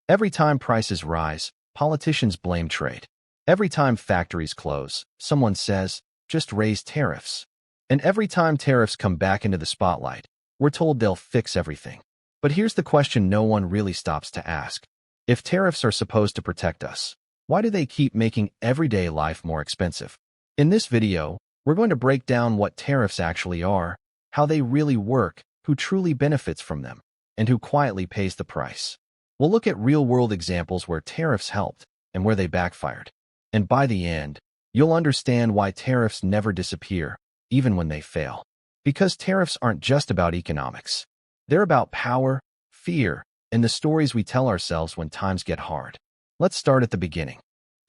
Every time prices rise, politicians blame trade. Every time factories close, someone says, just raise tariffs. And every time tariffs come back into the spotlight, we're told they'll fix everything. But here's the question no one really stops to ask. If tariffs are supposed to protect us, why do they keep making everyday life more expensive? In this video, we're going to break down what tariffs actually are, how they really work, who truly benefits from them, and who quietly pays the price. We'll look at real-world examples where tariffs helped and where they backfired. And by the end, you'll understand why tariffs never disappear, even when they fail. Because tariffs aren't just about economics. They're about power, fear, and the stories we tell ourselves when times get hard. Let's start at the beginning.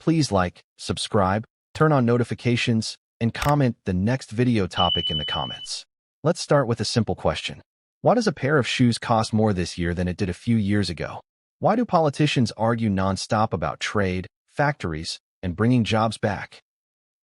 Please like, subscribe, turn on notifications, and comment the next video topic in the comments. Let's start with a simple question. Why does a pair of shoes cost more this year than it did a few years ago? Why do politicians argue nonstop about trade, factories, and bringing jobs back?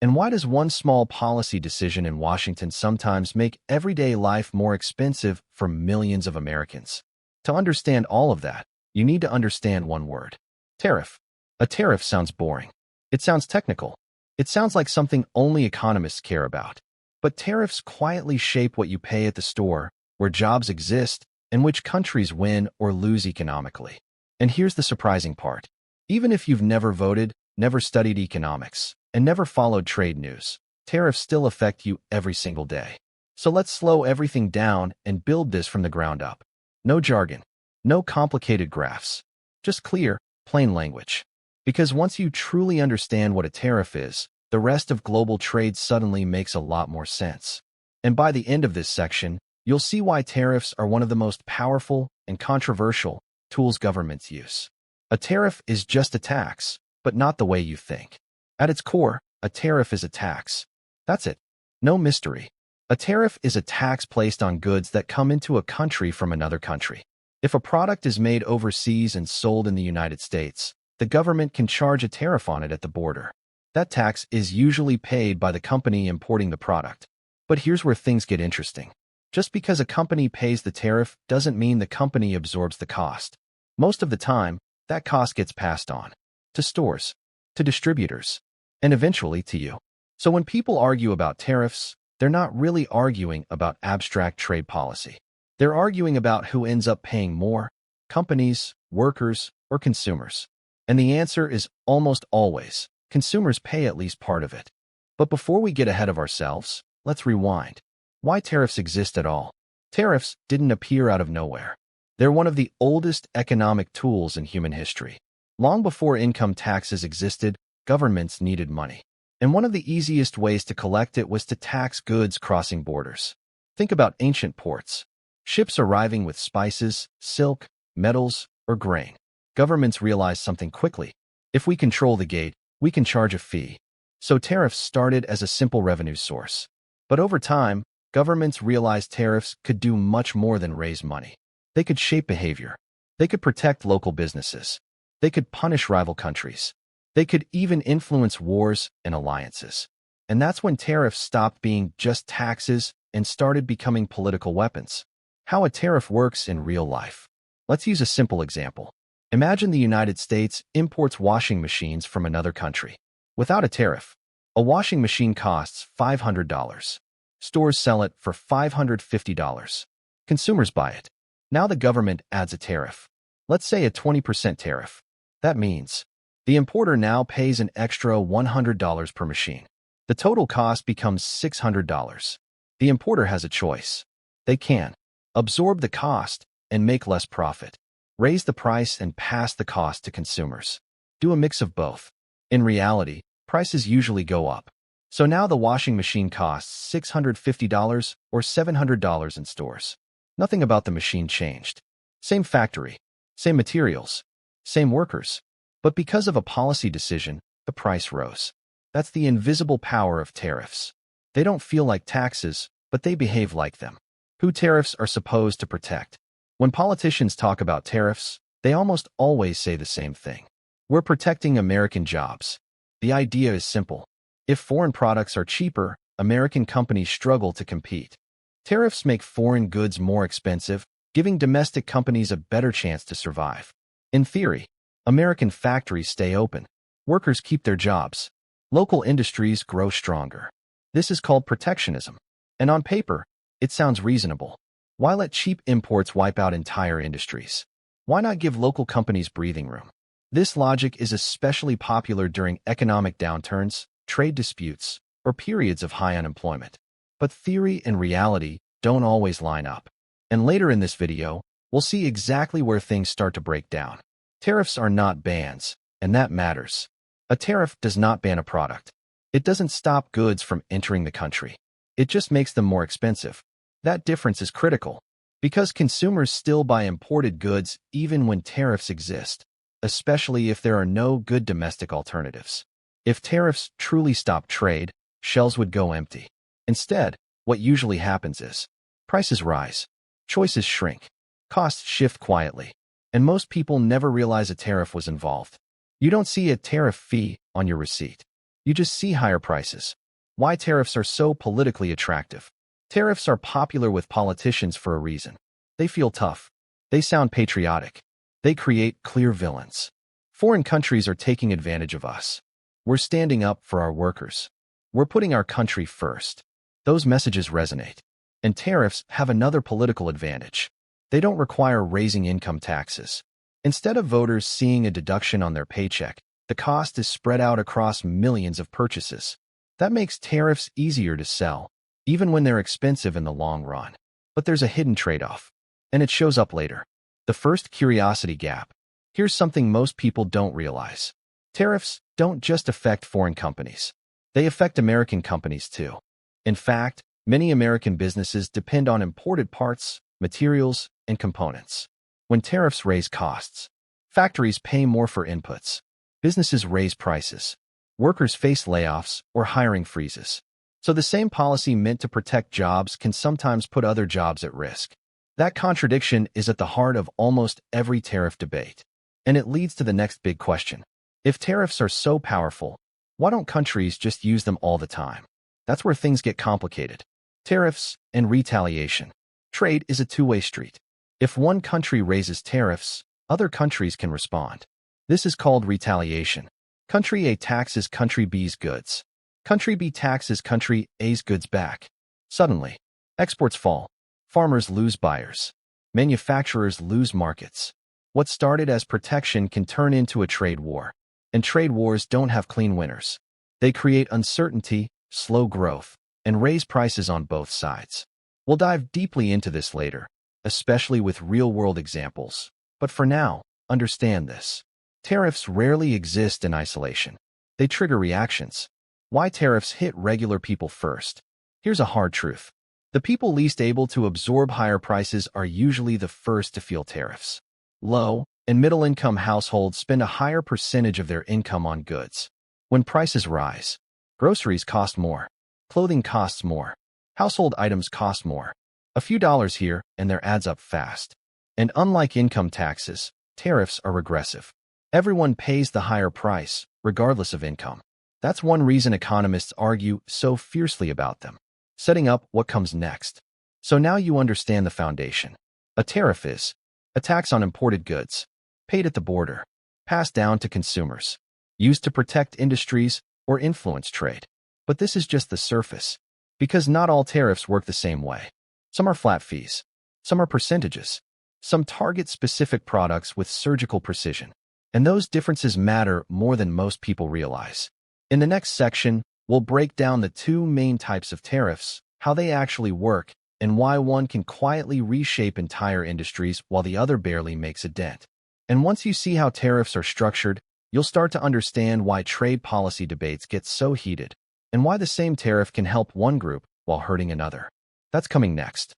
And why does one small policy decision in Washington sometimes make everyday life more expensive for millions of Americans? To understand all of that, you need to understand one word: tariff. A tariff sounds boring. It sounds technical. It sounds like something only economists care about. But tariffs quietly shape what you pay at the store, where jobs exist, and which countries win or lose economically. And here's the surprising part. Even if you've never voted, never studied economics, and never followed trade news, tariffs still affect you every single day. So let's slow everything down and build this from the ground up. No jargon, no complicated graphs, just clear, plain language. Because once you truly understand what a tariff is, the rest of global trade suddenly makes a lot more sense. And by the end of this section, you'll see why tariffs are one of the most powerful and controversial tools governments use. A tariff is just a tax, but not the way you think. At its core, a tariff is a tax. That's it. No mystery. A tariff is a tax placed on goods that come into a country from another country. If a product is made overseas and sold in the United States, the government can charge a tariff on it at the border. That tax is usually paid by the company importing the product. But here's where things get interesting. Just because a company pays the tariff doesn't mean the company absorbs the cost. Most of the time, that cost gets passed on to stores, to distributors, and eventually to you. So when people argue about tariffs, they're not really arguing about abstract trade policy. They're arguing about who ends up paying more: companies, workers, or consumers. And the answer is almost always consumers pay at least part of it. But before we get ahead of ourselves, let's rewind. Why tariffs exist at all? Tariffs didn't appear out of nowhere. They're one of the oldest economic tools in human history. Long before income taxes existed, governments needed money. And one of the easiest ways to collect it was to tax goods crossing borders. Think about ancient ports. Ships arriving with spices, silk, metals, or grain. Governments realized something quickly. If we control the gate, we can charge a fee. So tariffs started as a simple revenue source. But over time, governments realized tariffs could do much more than raise money. They could shape behavior. They could protect local businesses. They could punish rival countries. They could even influence wars and alliances. And that's when tariffs stopped being just taxes and started becoming political weapons. How a tariff works in real life. Let's use a simple example. Imagine the United States imports washing machines from another country. Without a tariff, a washing machine costs $500. Stores sell it for $550. Consumers buy it. Now the government adds a tariff. Let's say a 20% tariff. That means the importer now pays an extra $100 per machine. The total cost becomes $600. The importer has a choice. They can absorb the cost and make less profit, raise the price and pass the cost to consumers, do a mix of both. In reality, prices usually go up. So now the washing machine costs $650 or $700 in stores. Nothing about the machine changed. Same factory, same materials, same workers. But because of a policy decision, the price rose. That's the invisible power of tariffs. They don't feel like taxes, but they behave like them. Who tariffs are supposed to protect? When politicians talk about tariffs, they almost always say the same thing. We're protecting American jobs. The idea is simple. If foreign products are cheaper, American companies struggle to compete. Tariffs make foreign goods more expensive, giving domestic companies a better chance to survive. In theory, American factories stay open. Workers keep their jobs. Local industries grow stronger. This is called protectionism. And on paper, it sounds reasonable. Why let cheap imports wipe out entire industries? Why not give local companies breathing room? This logic is especially popular during economic downturns, trade disputes, or periods of high unemployment. But theory and reality don't always line up. And later in this video, we'll see exactly where things start to break down. Tariffs are not bans, and that matters. A tariff does not ban a product. It doesn't stop goods from entering the country. It just makes them more expensive. That difference is critical, because consumers still buy imported goods even when tariffs exist, especially if there are no good domestic alternatives. If tariffs truly stop trade, shelves would go empty. Instead, what usually happens is prices rise, choices shrink, costs shift quietly, and most people never realize a tariff was involved. You don't see a tariff fee on your receipt. You just see higher prices. Why tariffs are so politically attractive? Tariffs are popular with politicians for a reason. They feel tough. They sound patriotic. They create clear villains. Foreign countries are taking advantage of us. We're standing up for our workers. We're putting our country first. Those messages resonate. And tariffs have another political advantage. They don't require raising income taxes. Instead of voters seeing a deduction on their paycheck, the cost is spread out across millions of purchases. That makes tariffs easier to sell, even when they're expensive in the long run. But there's a hidden trade-off, and it shows up later. The first curiosity gap. Here's something most people don't realize. Tariffs don't just affect foreign companies. They affect American companies too. In fact, many American businesses depend on imported parts, materials, and components. When tariffs raise costs, factories pay more for inputs. Businesses raise prices. Workers face layoffs or hiring freezes. So the same policy meant to protect jobs can sometimes put other jobs at risk. That contradiction is at the heart of almost every tariff debate. And it leads to the next big question. If tariffs are so powerful, why don't countries just use them all the time? That's where things get complicated. Tariffs and retaliation. Trade is a two-way street. If one country raises tariffs, other countries can respond. This is called retaliation. Country A taxes country B's goods. Country B taxes country A's goods back. Suddenly, exports fall. Farmers lose buyers. Manufacturers lose markets. What started as protection can turn into a trade war. And trade wars don't have clean winners. They create uncertainty, slow growth, and raise prices on both sides. We'll dive deeply into this later, especially with real-world examples. But for now, understand this. Tariffs rarely exist in isolation. They trigger reactions. Why tariffs hit regular people first? Here's a hard truth. The people least able to absorb higher prices are usually the first to feel tariffs. Low and middle-income households spend a higher percentage of their income on goods. When prices rise, groceries cost more. Clothing costs more. Household items cost more. A few dollars here and there adds up fast. And unlike income taxes, tariffs are regressive. Everyone pays the higher price, regardless of income. That's one reason economists argue so fiercely about them. Setting up what comes next. So now you understand the foundation. A tariff is a tax on imported goods, paid at the border, passed down to consumers, used to protect industries or influence trade. But this is just the surface, because not all tariffs work the same way. Some are flat fees. Some are percentages. Some target specific products with surgical precision. And those differences matter more than most people realize. In the next section, we'll break down the two main types of tariffs, how they actually work, and why one can quietly reshape entire industries while the other barely makes a dent. And once you see how tariffs are structured, you'll start to understand why trade policy debates get so heated, and why the same tariff can help one group while hurting another. That's coming next.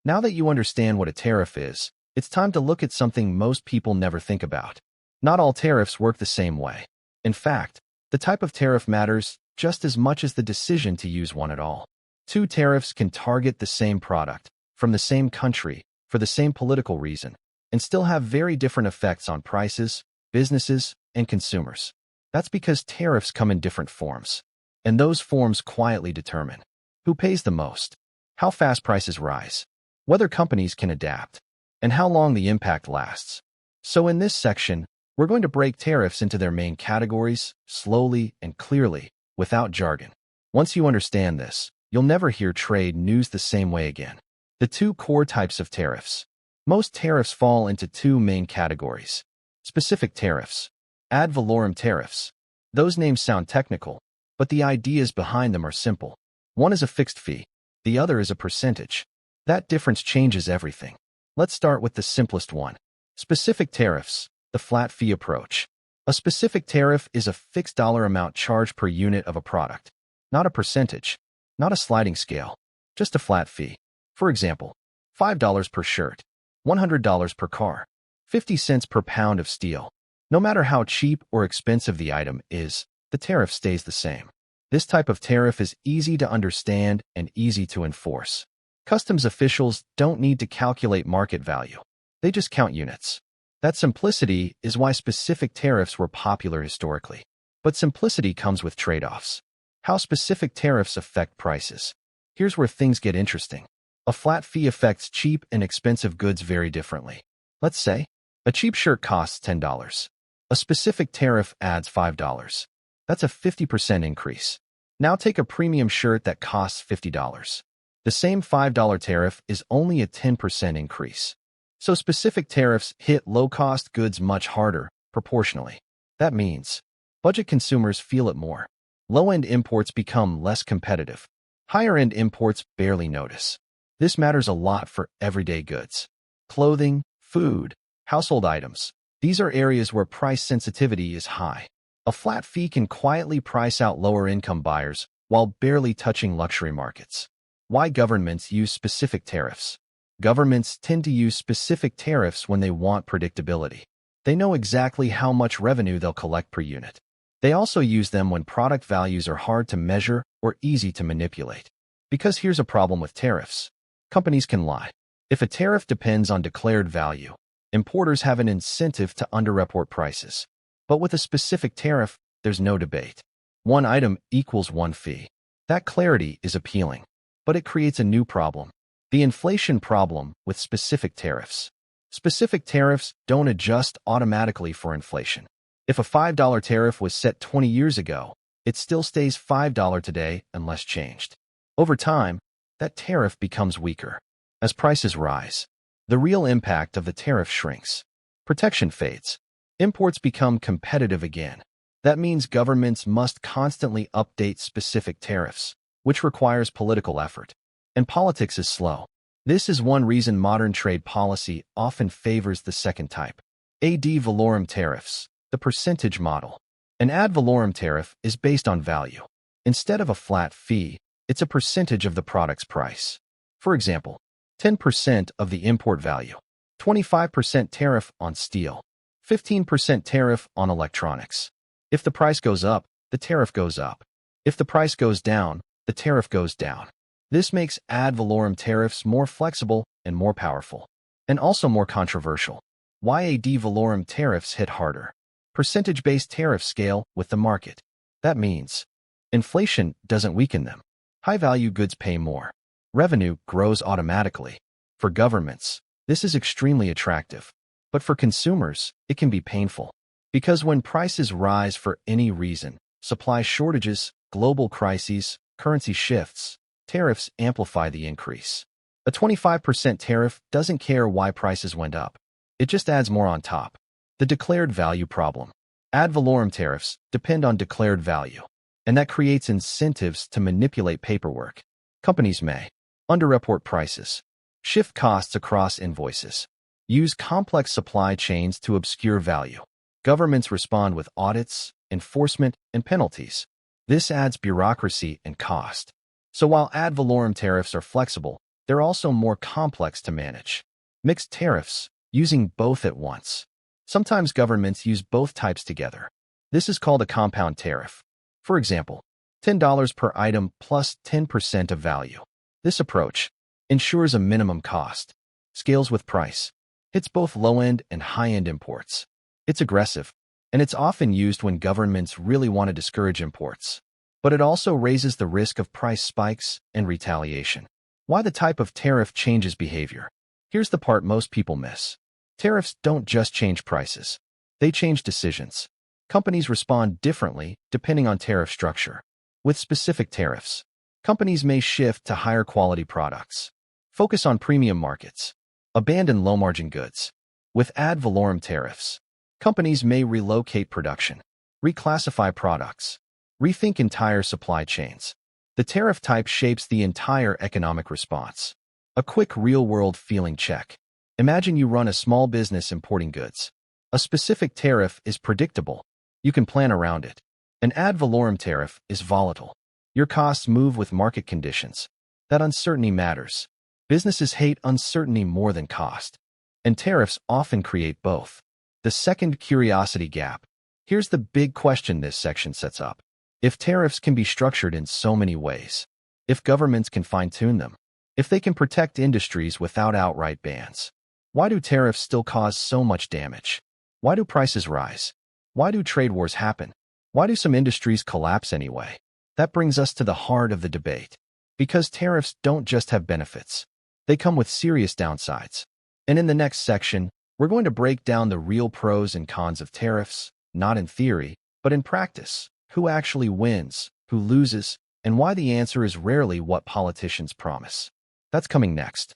Now that you understand what a tariff is, it's time to look at something most people never think about. Not all tariffs work the same way. In fact, the type of tariff matters just as much as the decision to use one at all. Two tariffs can target the same product, from the same country, for the same political reason, and still have very different effects on prices, businesses, and consumers. That's because tariffs come in different forms, and those forms quietly determine who pays the most, how fast prices rise, whether companies can adapt, and how long the impact lasts. So in this section, We're going to break tariffs into their main categories, slowly and clearly, without jargon. Once you understand this, you'll never hear trade news the same way again. The two core types of tariffs. Most tariffs fall into two main categories. Specific tariffs, ad valorem tariffs. Those names sound technical, but the ideas behind them are simple. One is a fixed fee, the other is a percentage. That difference changes everything. Let's start with the simplest one. Specific tariffs, the flat fee approach. A specific tariff is a fixed dollar amount charged per unit of a product. Not a percentage, not a sliding scale, just a flat fee. For example, $5 per shirt, $100 per car, 50 cents per pound of steel. No matter how cheap or expensive the item is, the tariff stays the same. This type of tariff is easy to understand and easy to enforce. Customs officials don't need to calculate market value. They just count units. That simplicity is why specific tariffs were popular historically. But simplicity comes with trade-offs. How specific tariffs affect prices. Here's where things get interesting. A flat fee affects cheap and expensive goods very differently. Let's say a cheap shirt costs $10. A specific tariff adds $5. That's a 50% increase. Now take a premium shirt that costs $50. The same $5 tariff is only a 10% increase. So specific tariffs hit low-cost goods much harder, proportionally. That means budget consumers feel it more. Low-end imports become less competitive. Higher-end imports barely notice. This matters a lot for everyday goods. Clothing, food, household items. These are areas where price sensitivity is high. A flat fee can quietly price out lower-income buyers while barely touching luxury markets. Why governments use specific tariffs? Governments tend to use specific tariffs when they want predictability. They know exactly how much revenue they'll collect per unit. They also use them when product values are hard to measure or easy to manipulate. Because here's a problem with tariffs. Companies can lie. If a tariff depends on declared value, importers have an incentive to underreport prices. But with a specific tariff, there's no debate. One item equals one fee. That clarity is appealing. But it creates a new problem. The inflation problem with specific tariffs. Specific tariffs don't adjust automatically for inflation. If a $5 tariff was set 20 years ago, it still stays $5 today unless changed. Over time, that tariff becomes weaker. As prices rise, the real impact of the tariff shrinks. Protection fades. Imports become competitive again. That means governments must constantly update specific tariffs, which requires political effort. And politics is slow. This is one reason modern trade policy often favors the second type. Ad valorem tariffs, the percentage model. An ad valorem tariff is based on value. Instead of a flat fee, it's a percentage of the product's price. For example, 10% of the import value, 25% tariff on steel, 15% tariff on electronics. If the price goes up, the tariff goes up. If the price goes down, the tariff goes down. This makes ad valorem tariffs more flexible and more powerful, and also more controversial. Why ad valorem tariffs hit harder? Percentage-based tariffs scale with the market. That means inflation doesn't weaken them. High-value goods pay more. Revenue grows automatically. For governments, this is extremely attractive. But for consumers, it can be painful. Because when prices rise for any reason, supply shortages, global crises, currency shifts, tariffs amplify the increase. A 25% tariff doesn't care why prices went up. It just adds more on top. The declared value problem. Ad valorem tariffs depend on declared value, and that creates incentives to manipulate paperwork. Companies may underreport prices, shift costs across invoices, use complex supply chains to obscure value. Governments respond with audits, enforcement, and penalties. This adds bureaucracy and cost. So while ad valorem tariffs are flexible, they're also more complex to manage. Mixed tariffs, using both at once. Sometimes governments use both types together. This is called a compound tariff. For example, $10 per item plus 10% of value. This approach ensures a minimum cost, scales with price, hits both low-end and high-end imports. It's aggressive, and it's often used when governments really want to discourage imports. But it also raises the risk of price spikes and retaliation. Why the type of tariff changes behavior? Here's the part most people miss. Tariffs don't just change prices. They change decisions. Companies respond differently depending on tariff structure. With specific tariffs, companies may shift to higher quality products, focus on premium markets, abandon low-margin goods. With ad valorem tariffs, companies may relocate production, reclassify products, rethink entire supply chains. The tariff type shapes the entire economic response. A quick real-world feeling check. Imagine you run a small business importing goods. A specific tariff is predictable. You can plan around it. An ad valorem tariff is volatile. Your costs move with market conditions. That uncertainty matters. Businesses hate uncertainty more than cost. And tariffs often create both. The second curiosity gap. Here's the big question this section sets up. If tariffs can be structured in so many ways, if governments can fine-tune them, if they can protect industries without outright bans, why do tariffs still cause so much damage? Why do prices rise? Why do trade wars happen? Why do some industries collapse anyway? That brings us to the heart of the debate. Because tariffs don't just have benefits. They come with serious downsides. And in the next section, we're going to break down the real pros and cons of tariffs, not in theory, but in practice. Who actually wins, who loses, and why the answer is rarely what politicians promise. That's coming next.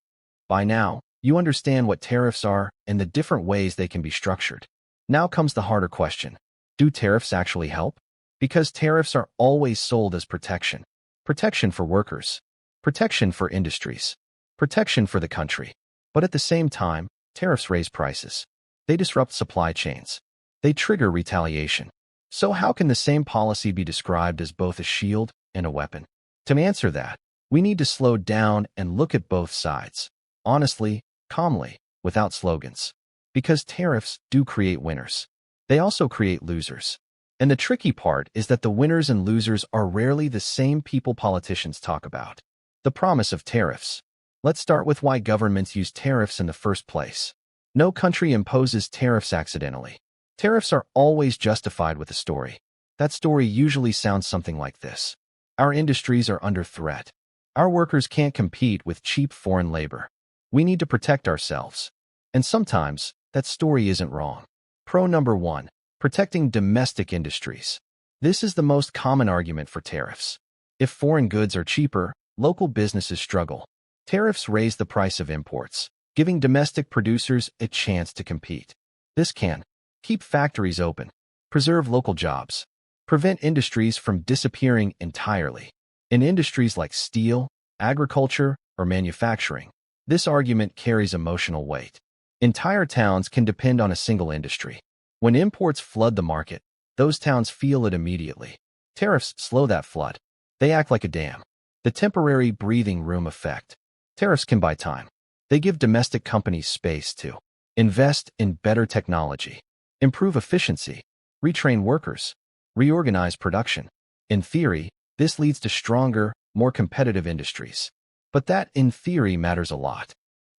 By now, you understand what tariffs are and the different ways they can be structured. Now comes the harder question. Do tariffs actually help? Because tariffs are always sold as protection. Protection for workers. Protection for industries. Protection for the country. But at the same time, tariffs raise prices. They disrupt supply chains. They trigger retaliation. So how can the same policy be described as both a shield and a weapon? To answer that, we need to slow down and look at both sides. Honestly, calmly, without slogans. Because tariffs do create winners. They also create losers. And the tricky part is that the winners and losers are rarely the same people politicians talk about. The promise of tariffs. Let's start with why governments use tariffs in the first place. No country imposes tariffs accidentally. Tariffs are always justified with a story. That story usually sounds something like this. Our industries are under threat. Our workers can't compete with cheap foreign labor. We need to protect ourselves. And sometimes, that story isn't wrong. Pro number 1. Protecting domestic industries. This is the most common argument for tariffs. If foreign goods are cheaper, local businesses struggle. Tariffs raise the price of imports, giving domestic producers a chance to compete. This can keep factories open, preserve local jobs, prevent industries from disappearing entirely. In industries like steel, agriculture, or manufacturing, this argument carries emotional weight. Entire towns can depend on a single industry. When imports flood the market, those towns feel it immediately. Tariffs slow that flood. They act like a dam. The temporary breathing room effect. Tariffs can buy time. They give domestic companies space to invest in better technology, improve efficiency, retrain workers, reorganize production. In theory, this leads to stronger, more competitive industries. But that, in theory, matters a lot.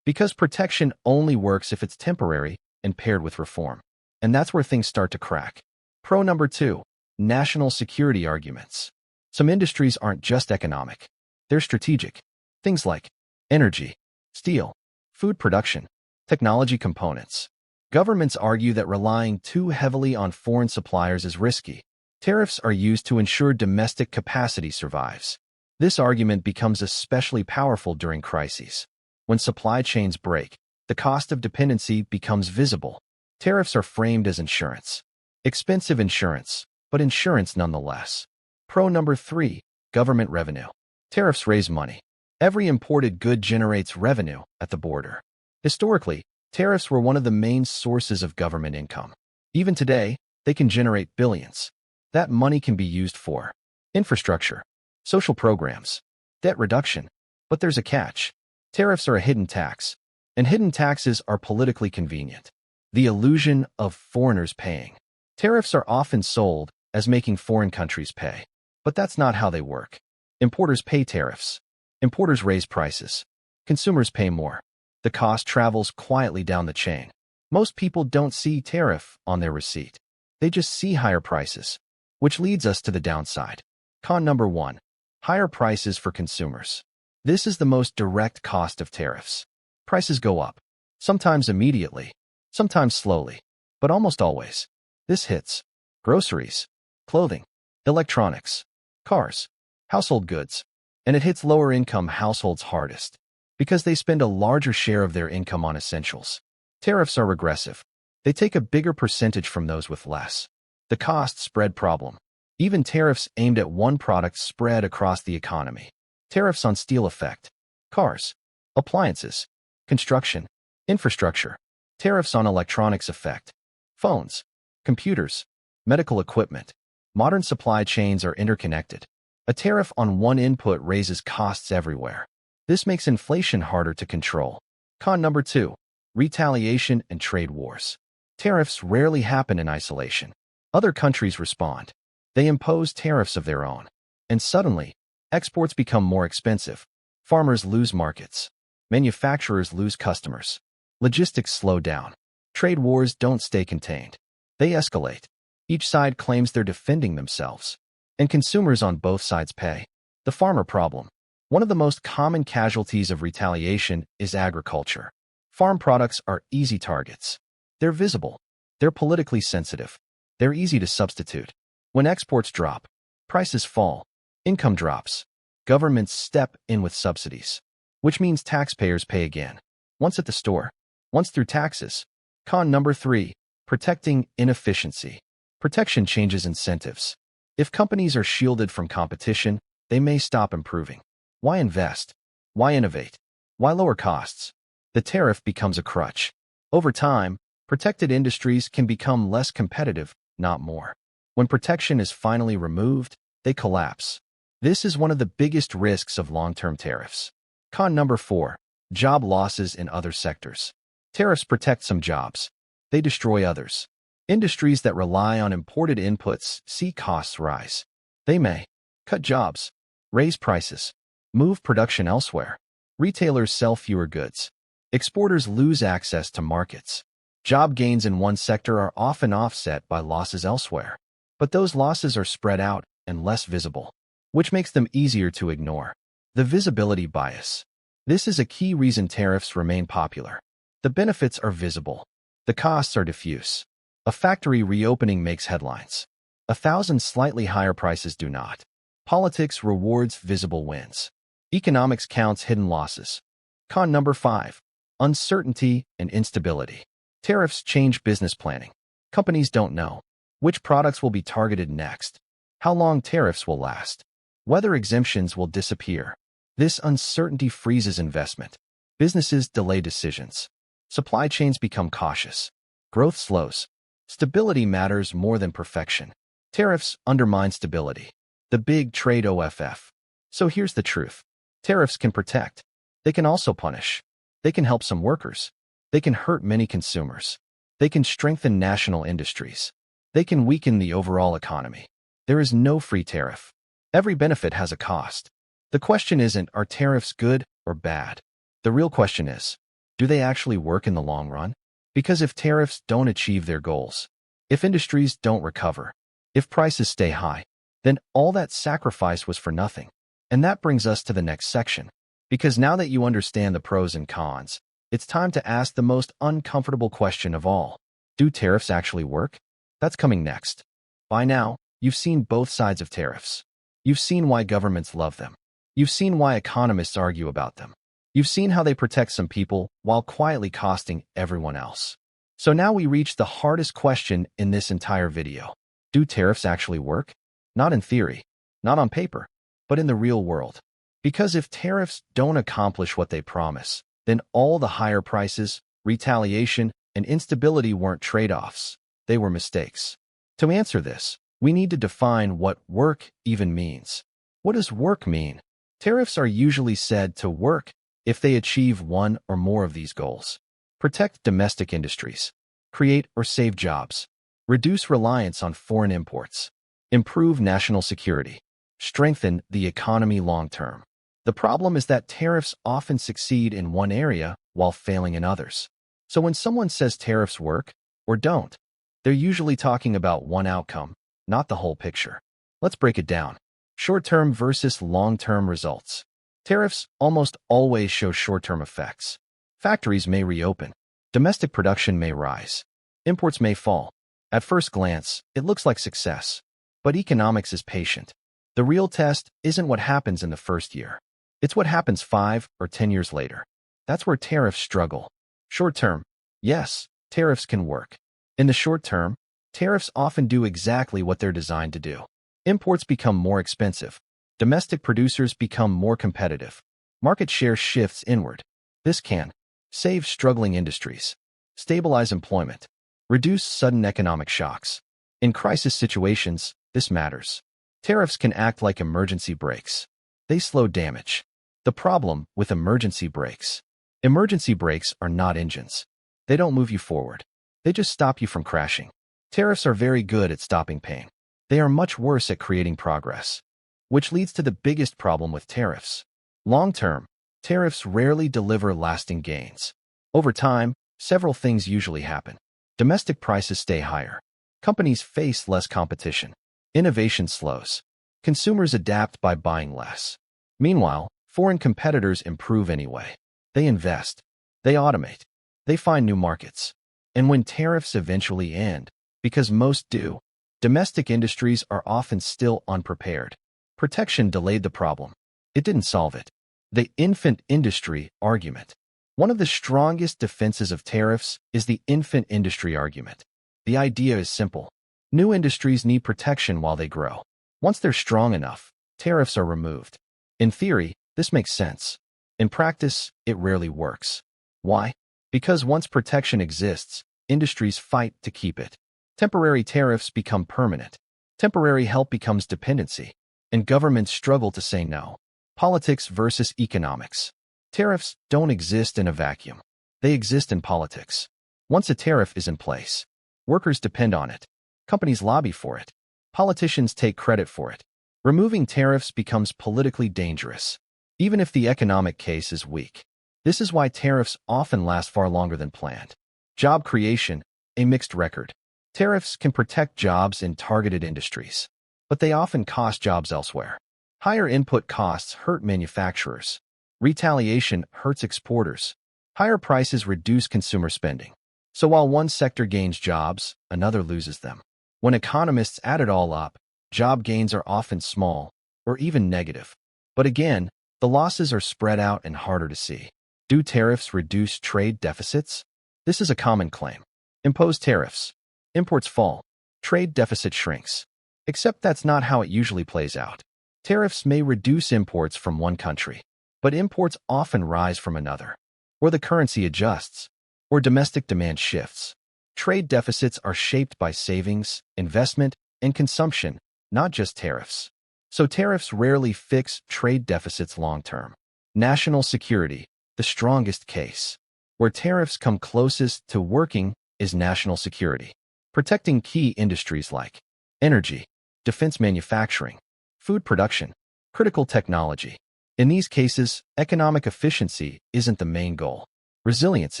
Because protection only works if it's temporary and paired with reform. And that's where things start to crack. Pro number 2. National security arguments. Some industries aren't just economic. They're strategic. Things like energy, steel, food production, technology components. Governments argue that relying too heavily on foreign suppliers is risky. Tariffs are used to ensure domestic capacity survives. This argument becomes especially powerful during crises. When supply chains break, the cost of dependency becomes visible. Tariffs are framed as insurance. Expensive insurance, but insurance nonetheless. Pro number 3. Government revenue. Tariffs raise money. Every imported good generates revenue at the border. Historically, tariffs were one of the main sources of government income. Even today, they can generate billions. That money can be used for infrastructure, social programs, debt reduction. But there's a catch. Tariffs are a hidden tax, and hidden taxes are politically convenient. The illusion of foreigners paying. Tariffs are often sold as making foreign countries pay. But that's not how they work. Importers pay tariffs. Importers raise prices. Consumers pay more. The cost travels quietly down the chain. Most people don't see tariff on their receipt. They just see higher prices, which leads us to the downside. Con number 1. Higher prices for consumers. This is the most direct cost of tariffs. Prices go up, sometimes immediately, sometimes slowly. But almost always, this hits groceries, clothing, electronics, cars, household goods, and it hits lower-income households hardest because they spend a larger share of their income on essentials. Tariffs are regressive. They take a bigger percentage from those with less. The cost spread problem. Even tariffs aimed at one product spread across the economy. Tariffs on steel affect cars, appliances, construction, infrastructure. Tariffs on electronics affect phones, computers, medical equipment. Modern supply chains are interconnected. A tariff on one input raises costs everywhere. This makes inflation harder to control. Con number 2. Retaliation and trade wars. Tariffs rarely happen in isolation. Other countries respond. They impose tariffs of their own. And suddenly, exports become more expensive. Farmers lose markets. Manufacturers lose customers. Logistics slow down. Trade wars don't stay contained. They escalate. Each side claims they're defending themselves. And consumers on both sides pay. The farmer problem. One of the most common casualties of retaliation is agriculture. Farm products are easy targets. They're visible. They're politically sensitive. They're easy to substitute. When exports drop, prices fall. Income drops. Governments step in with subsidies, which means taxpayers pay again. Once at the store, once through taxes. Con number 3. Protecting inefficiency. Protection changes incentives. If companies are shielded from competition, they may stop improving. Why invest? Why innovate? Why lower costs? The tariff becomes a crutch. Over time, protected industries can become less competitive, not more. When protection is finally removed, they collapse. This is one of the biggest risks of long-term tariffs. Con number 4. Job losses in other sectors. Tariffs protect some jobs. They destroy others. Industries that rely on imported inputs see costs rise. They may cut jobs, raise prices, move production elsewhere. Retailers sell fewer goods. Exporters lose access to markets. Job gains in one sector are often offset by losses elsewhere. But those losses are spread out and less visible, which makes them easier to ignore. The visibility bias. This is a key reason tariffs remain popular. The benefits are visible. The costs are diffuse. A factory reopening makes headlines. 1,000 slightly higher prices do not. Politics rewards visible wins. Economics counts hidden losses. Con number 5. Uncertainty and instability. Tariffs change business planning. Companies don't know which products will be targeted next, how long tariffs will last, whether exemptions will disappear. This uncertainty freezes investment. Businesses delay decisions. Supply chains become cautious. Growth slows. Stability matters more than perfection. Tariffs undermine stability. The big trade OFF. So here's the truth. Tariffs can protect. They can also punish. They can help some workers. They can hurt many consumers. They can strengthen national industries. They can weaken the overall economy. There is no free tariff. Every benefit has a cost. The question isn't, are tariffs good or bad? The real question is, do they actually work in the long run? Because if tariffs don't achieve their goals, if industries don't recover, if prices stay high, then all that sacrifice was for nothing. And that brings us to the next section. Because now that you understand the pros and cons, it's time to ask the most uncomfortable question of all. Do tariffs actually work? That's coming next. By now, you've seen both sides of tariffs. You've seen why governments love them. You've seen why economists argue about them. You've seen how they protect some people while quietly costing everyone else. So now we reach the hardest question in this entire video. Do tariffs actually work? Not in theory, not on paper, but in the real world. Because if tariffs don't accomplish what they promise, then all the higher prices, retaliation, and instability weren't trade-offs. They were mistakes. To answer this, we need to define what work even means. What does work mean? Tariffs are usually said to work if they achieve one or more of these goals. Protect domestic industries. Create or save jobs. Reduce reliance on foreign imports. Improve national security. Strengthen the economy long-term. The problem is that tariffs often succeed in one area while failing in others. So when someone says tariffs work or don't, they're usually talking about one outcome, not the whole picture. Let's break it down. Short-term versus long-term results. Tariffs almost always show short-term effects. Factories may reopen. Domestic production may rise. Imports may fall. At first glance, it looks like success. But economics is patient. The real test isn't what happens in the first year. It's what happens 5 or 10 years later. That's where tariffs struggle. Short term, yes, tariffs can work. In the short term, tariffs often do exactly what they're designed to do. Imports become more expensive. Domestic producers become more competitive. Market share shifts inward. This can save struggling industries, stabilize employment, reduce sudden economic shocks. In crisis situations, this matters. Tariffs can act like emergency brakes. They slow damage. The problem with emergency brakes are not engines. They don't move you forward. They just stop you from crashing. Tariffs are very good at stopping pain. They are much worse at creating progress. Which leads to the biggest problem with tariffs. Long-term, tariffs rarely deliver lasting gains. Over time, several things usually happen. Domestic prices stay higher. Companies face less competition. Innovation slows. Consumers adapt by buying less. Meanwhile, foreign competitors improve anyway. They invest. They automate. They find new markets. And when tariffs eventually end, because most do, domestic industries are often still unprepared. Protection delayed the problem. It didn't solve it. The infant industry argument. One of the strongest defenses of tariffs is the infant industry argument. The idea is simple. New industries need protection while they grow. Once they're strong enough, tariffs are removed. In theory, this makes sense. In practice, it rarely works. Why? Because once protection exists, industries fight to keep it. Temporary tariffs become permanent. Temporary help becomes dependency. And governments struggle to say no. Politics versus economics. Tariffs don't exist in a vacuum. They exist in politics. Once a tariff is in place, workers depend on it. Companies lobby for it. Politicians take credit for it. Removing tariffs becomes politically dangerous, even if the economic case is weak. This is why tariffs often last far longer than planned. Job creation, a mixed record. Tariffs can protect jobs in targeted industries, but they often cost jobs elsewhere. Higher input costs hurt manufacturers. Retaliation hurts exporters. Higher prices reduce consumer spending. So while one sector gains jobs, another loses them. When economists add it all up, job gains are often small, or even negative. But again, the losses are spread out and harder to see. Do tariffs reduce trade deficits? This is a common claim. Impose tariffs. Imports fall. Trade deficit shrinks. Except that's not how it usually plays out. Tariffs may reduce imports from one country, but imports often rise from another. Or the currency adjusts, or domestic demand shifts. Trade deficits are shaped by savings, investment, and consumption, not just tariffs. So tariffs rarely fix trade deficits long-term. National security, the strongest case. Where tariffs come closest to working is national security. Protecting key industries like energy, defense manufacturing, food production, critical technology. In these cases, economic efficiency isn't the main goal. Resilience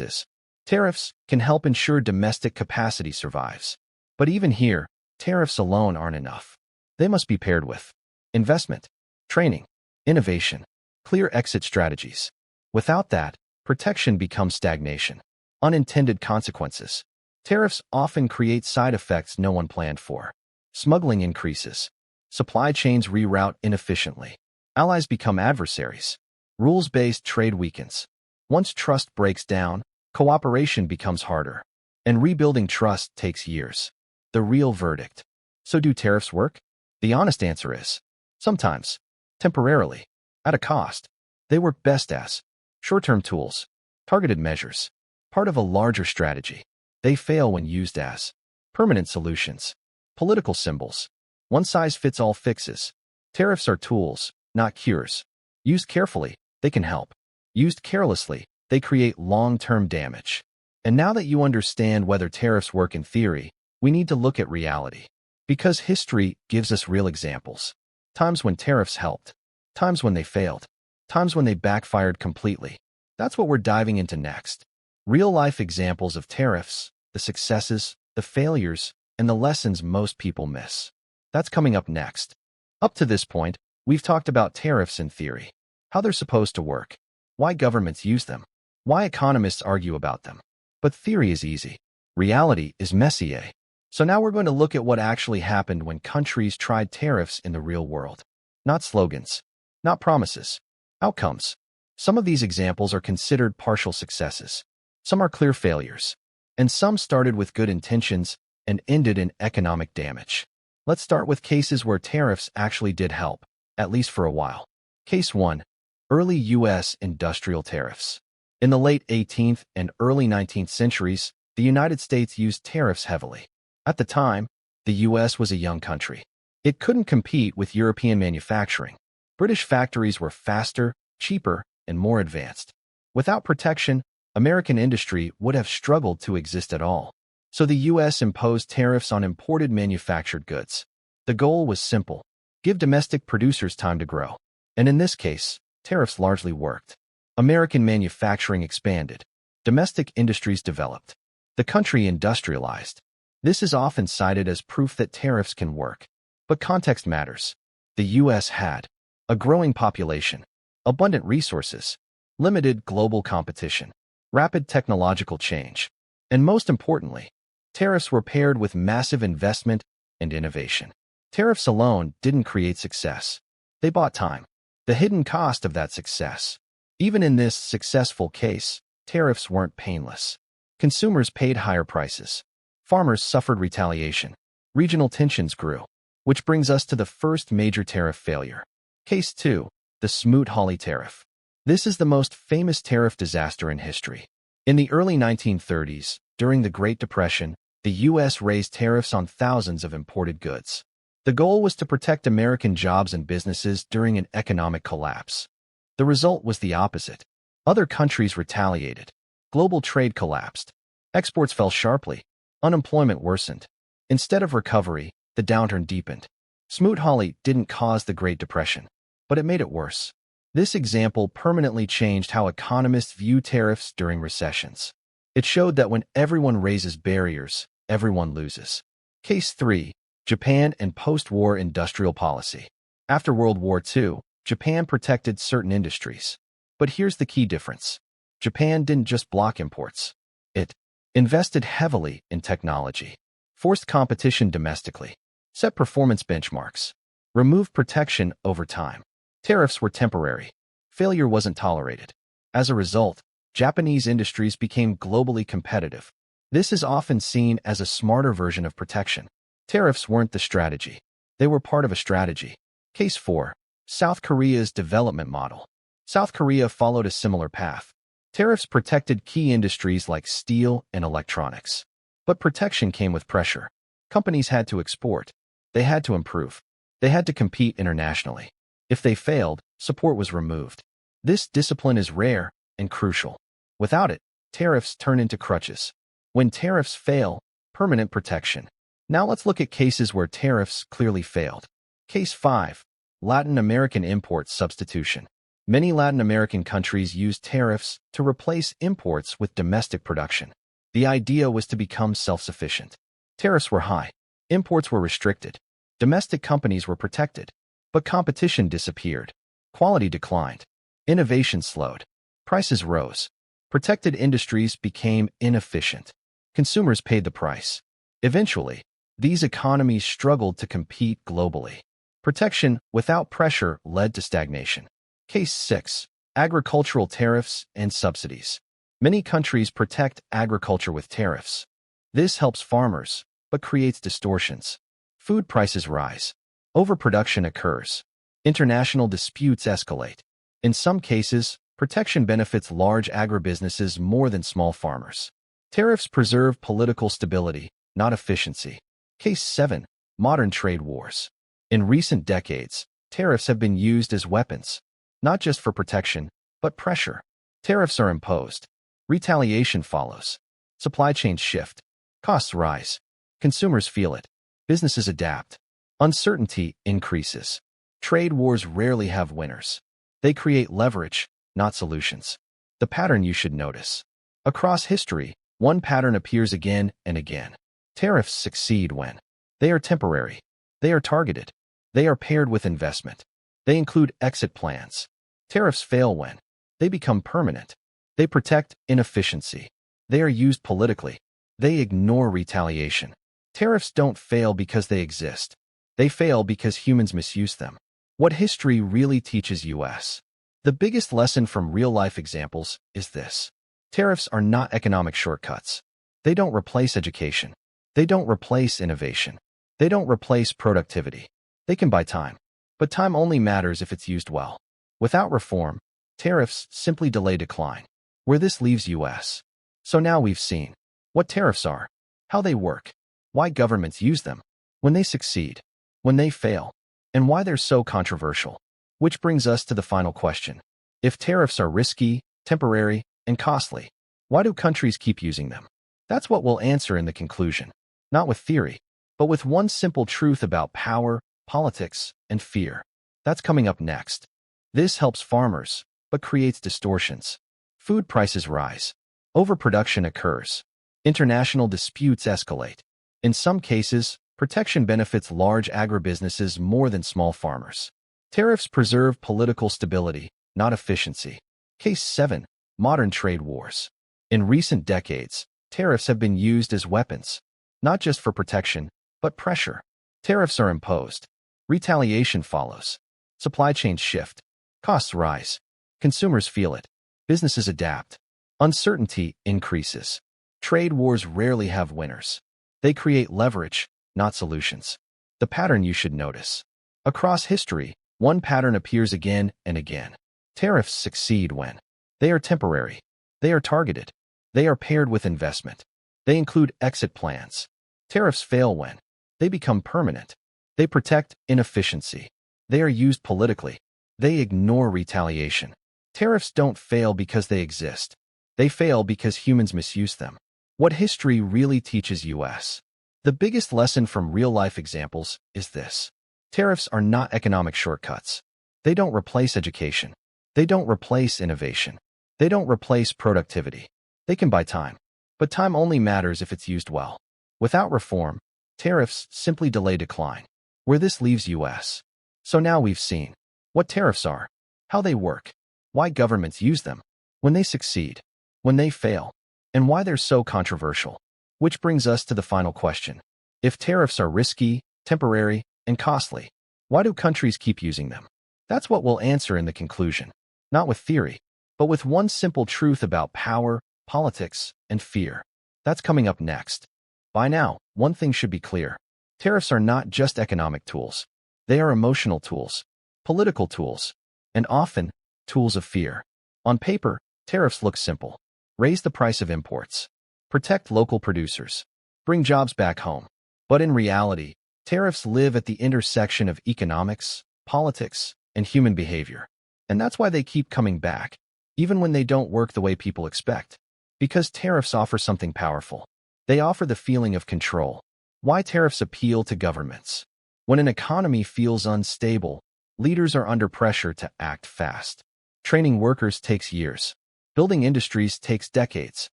is. Tariffs can help ensure domestic capacity survives. But even here, tariffs alone aren't enough. They must be paired with investment, training, innovation, clear exit strategies. Without that, protection becomes stagnation. Unintended consequences. Tariffs often create side effects no one planned for. Smuggling increases. Supply chains reroute inefficiently. Allies become adversaries. Rules-based trade weakens. Once trust breaks down, cooperation becomes harder. And rebuilding trust takes years. The real verdict. So do tariffs work? The honest answer is, sometimes, temporarily, at a cost. They work best as short-term tools, targeted measures, part of a larger strategy. They fail when used as permanent solutions, political symbols, one-size-fits-all fixes. Tariffs are tools, not cures. Used carefully, they can help. Used carelessly, they create long-term damage. And now that you understand whether tariffs work in theory, we need to look at reality. Because history gives us real examples. Times when tariffs helped. Times when they failed. Times when they backfired completely. That's what we're diving into next. Real-life examples of tariffs, the successes, the failures, and the lessons most people miss. That's coming up next. Up to this point, we've talked about tariffs in theory, how they're supposed to work, why governments use them, why economists argue about them. But theory is easy. Reality is messier. So now we're going to look at what actually happened when countries tried tariffs in the real world. Not slogans, not promises, outcomes. Some of these examples are considered partial successes. Some are clear failures. And some started with good intentions and ended in economic damage. Let's start with cases where tariffs actually did help, at least for a while. Case 1. Early U.S. industrial tariffs. In the late 18th and early 19th centuries, the United States used tariffs heavily. At the time, the U.S. was a young country. It couldn't compete with European manufacturing. British factories were faster, cheaper, and more advanced. Without protection, American industry would have struggled to exist at all. So the U.S. imposed tariffs on imported manufactured goods. The goal was simple: give domestic producers time to grow. And in this case, tariffs largely worked. American manufacturing expanded. Domestic industries developed. The country industrialized. This is often cited as proof that tariffs can work. But context matters. The U.S. had a growing population, abundant resources, limited global competition, rapid technological change, and most importantly, tariffs were paired with massive investment and innovation. Tariffs alone didn't create success. They bought time. The hidden cost of that success. Even in this successful case, tariffs weren't painless. Consumers paid higher prices. Farmers suffered retaliation. Regional tensions grew. Which brings us to the first major tariff failure. Case 2. The Smoot-Hawley Tariff. This is the most famous tariff disaster in history. In the early 1930s, during the Great Depression, the U.S. raised tariffs on thousands of imported goods. The goal was to protect American jobs and businesses during an economic collapse. The result was the opposite. Other countries retaliated. Global trade collapsed. Exports fell sharply. Unemployment worsened. Instead of recovery, the downturn deepened. Smoot-Hawley didn't cause the Great Depression, but it made it worse. This example permanently changed how economists view tariffs during recessions. It showed that when everyone raises barriers, everyone loses. Case 3. Japan and post-war industrial policy. After World War II, Japan protected certain industries. But here's the key difference. Japan didn't just block imports. It invested heavily in technology, forced competition domestically, set performance benchmarks, removed protection over time. Tariffs were temporary. Failure wasn't tolerated. As a result, Japanese industries became globally competitive. This is often seen as a smarter version of protection. Tariffs weren't the strategy. They were part of a strategy. Case 4. South Korea's development model. South Korea followed a similar path. Tariffs protected key industries like steel and electronics. But protection came with pressure. Companies had to export. They had to improve. They had to compete internationally. If they failed, support was removed. This discipline is rare and crucial. Without it, tariffs turn into crutches. When tariffs fail, permanent protection. Now let's look at cases where tariffs clearly failed. Case 5. Latin American import substitution. Many Latin American countries used tariffs to replace imports with domestic production. The idea was to become self-sufficient. Tariffs were high. Imports were restricted. Domestic companies were protected. But competition disappeared. Quality declined. Innovation slowed. Prices rose. Protected industries became inefficient. Consumers paid the price. Eventually, these economies struggled to compete globally. Protection without pressure led to stagnation. Case 6. Agricultural tariffs and subsidies. Many countries protect agriculture with tariffs. This helps farmers, but creates distortions. Food prices rise. Overproduction occurs. International disputes escalate. In some cases, protection benefits large agribusinesses more than small farmers. Tariffs preserve political stability, not efficiency. Case 7. Modern trade wars. In recent decades, tariffs have been used as weapons, not just for protection, but pressure. Tariffs are imposed. Retaliation follows. Supply chains shift. Costs rise. Consumers feel it. Businesses adapt. Uncertainty increases. Trade wars rarely have winners. They create leverage, not solutions. The pattern you should notice. Across history, one pattern appears again and again. Tariffs succeed when they are temporary. They are targeted. They are paired with investment. They include exit plans. Tariffs fail when they become permanent. They protect inefficiency. They are used politically. They ignore retaliation. Tariffs don't fail because they exist. They fail because humans misuse them. What history really teaches us. The biggest lesson from real-life examples is this. Tariffs are not economic shortcuts. They don't replace education. They don't replace innovation. They don't replace productivity. They can buy time. But time only matters if it's used well. Without reform, tariffs simply delay decline. Where this leaves us. So now we've seen what tariffs are, how they work, why governments use them, when they succeed, when they fail, and why they're so controversial. Which brings us to the final question. If tariffs are risky, temporary, and costly, why do countries keep using them? That's what we'll answer in the conclusion. Not with theory, but with one simple truth about power, politics, and fear. That's coming up next. This helps farmers, but creates distortions. Food prices rise. Overproduction occurs. International disputes escalate. In some cases, protection benefits large agribusinesses more than small farmers. Tariffs preserve political stability, not efficiency. Case 7. Modern trade wars. In recent decades, tariffs have been used as weapons, not just for protection, but pressure. Tariffs are imposed. Retaliation follows. Supply chains shift. Costs rise. Consumers feel it. Businesses adapt. Uncertainty increases. Trade wars rarely have winners. They create leverage, not solutions. The pattern you should notice. Across history, one pattern appears again and again. Tariffs succeed when they are temporary. They are targeted. They are paired with investment. They include exit plans. Tariffs fail when they become permanent. They protect inefficiency. They are used politically. They ignore retaliation. Tariffs don't fail because they exist. They fail because humans misuse them. What history really teaches us. The biggest lesson from real-life examples is this. Tariffs are not economic shortcuts. They don't replace education. They don't replace innovation. They don't replace productivity. They can buy time. But time only matters if it's used well. Without reform, tariffs simply delay decline. Where this leaves us. So now we've seen what tariffs are, how they work, why governments use them, when they succeed, when they fail, and why they're so controversial. Which brings us to the final question. If tariffs are risky, temporary, and costly, why do countries keep using them? That's what we'll answer in the conclusion. Not with theory, but with one simple truth about power, politics, and fear. That's coming up next. By now, one thing should be clear. Tariffs are not just economic tools. They are emotional tools, political tools, and often, tools of fear. On paper, tariffs look simple. Raise the price of imports. Protect local producers. Bring jobs back home. But in reality, tariffs live at the intersection of economics, politics, and human behavior. And that's why they keep coming back, even when they don't work the way people expect. Because tariffs offer something powerful. They offer the feeling of control. Why tariffs appeal to governments? When an economy feels unstable, leaders are under pressure to act fast. Training workers takes years. Building industries takes decades.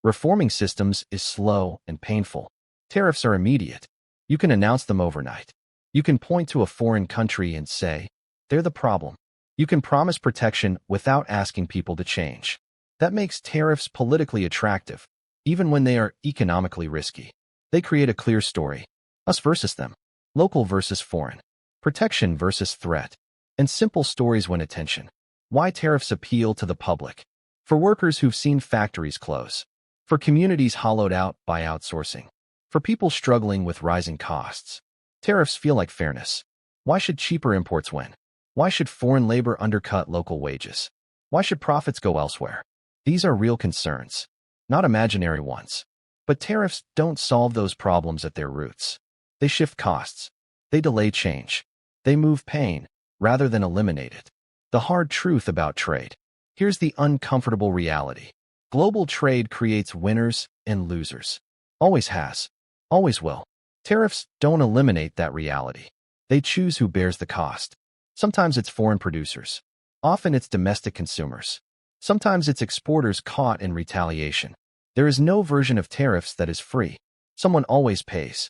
Reforming systems is slow and painful. Tariffs are immediate. You can announce them overnight. You can point to a foreign country and say, they're the problem. You can promise protection without asking people to change. That makes tariffs politically attractive, even when they are economically risky. They create a clear story. Us versus them. Local versus foreign. Protection versus threat. And simple stories win attention. Why tariffs appeal to the public? For workers who've seen factories close. For communities hollowed out by outsourcing. For people struggling with rising costs. Tariffs feel like fairness. Why should cheaper imports win? Why should foreign labor undercut local wages? Why should profits go elsewhere? These are real concerns, not imaginary ones. But tariffs don't solve those problems at their roots. They shift costs. They delay change. They move pain, rather than eliminate it. The hard truth about trade. Here's the uncomfortable reality. Global trade creates winners and losers. Always has. Always will. Tariffs don't eliminate that reality. They choose who bears the cost. Sometimes it's foreign producers. Often it's domestic consumers. Sometimes it's exporters caught in retaliation. There is no version of tariffs that is free. Someone always pays.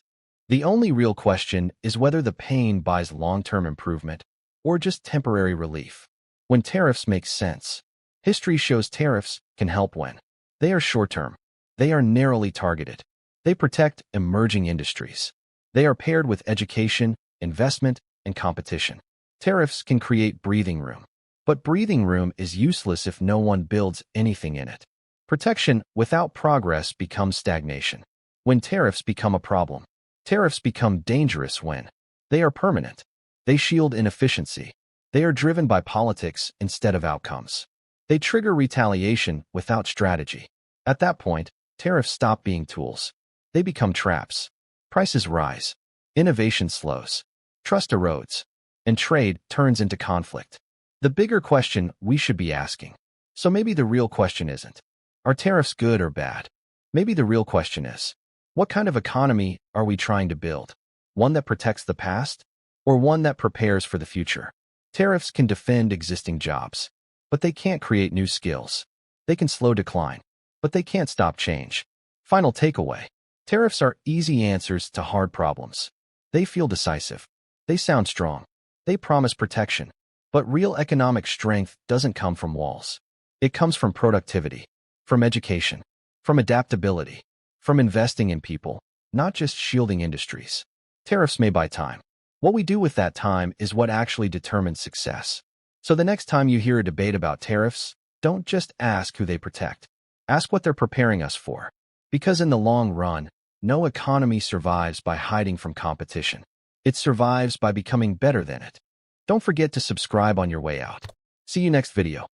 The only real question is whether the pain buys long-term improvement or just temporary relief. When tariffs make sense, history shows tariffs can help when they are short-term. They are narrowly targeted. They protect emerging industries. They are paired with education, investment, and competition. Tariffs can create breathing room. But breathing room is useless if no one builds anything in it. Protection without progress becomes stagnation. When tariffs become a problem, tariffs become dangerous when they are permanent. They shield inefficiency. They are driven by politics instead of outcomes. They trigger retaliation without strategy. At that point, tariffs stop being tools. They become traps. Prices rise. Innovation slows. Trust erodes. And trade turns into conflict. The bigger question we should be asking. So maybe the real question isn't, are tariffs good or bad? Maybe the real question is, what kind of economy are we trying to build? One that protects the past, or one that prepares for the future? Tariffs can defend existing jobs, but they can't create new skills. They can slow decline, but they can't stop change. Final takeaway. Tariffs are easy answers to hard problems. They feel decisive. They sound strong. They promise protection. But real economic strength doesn't come from walls. It comes from productivity, from education, from adaptability, from investing in people, not just shielding industries. Tariffs may buy time. What we do with that time is what actually determines success. So the next time you hear a debate about tariffs, don't just ask who they protect. Ask what they're preparing us for. Because in the long run, no economy survives by hiding from competition. It survives by becoming better than it. Don't forget to subscribe on your way out. See you next video.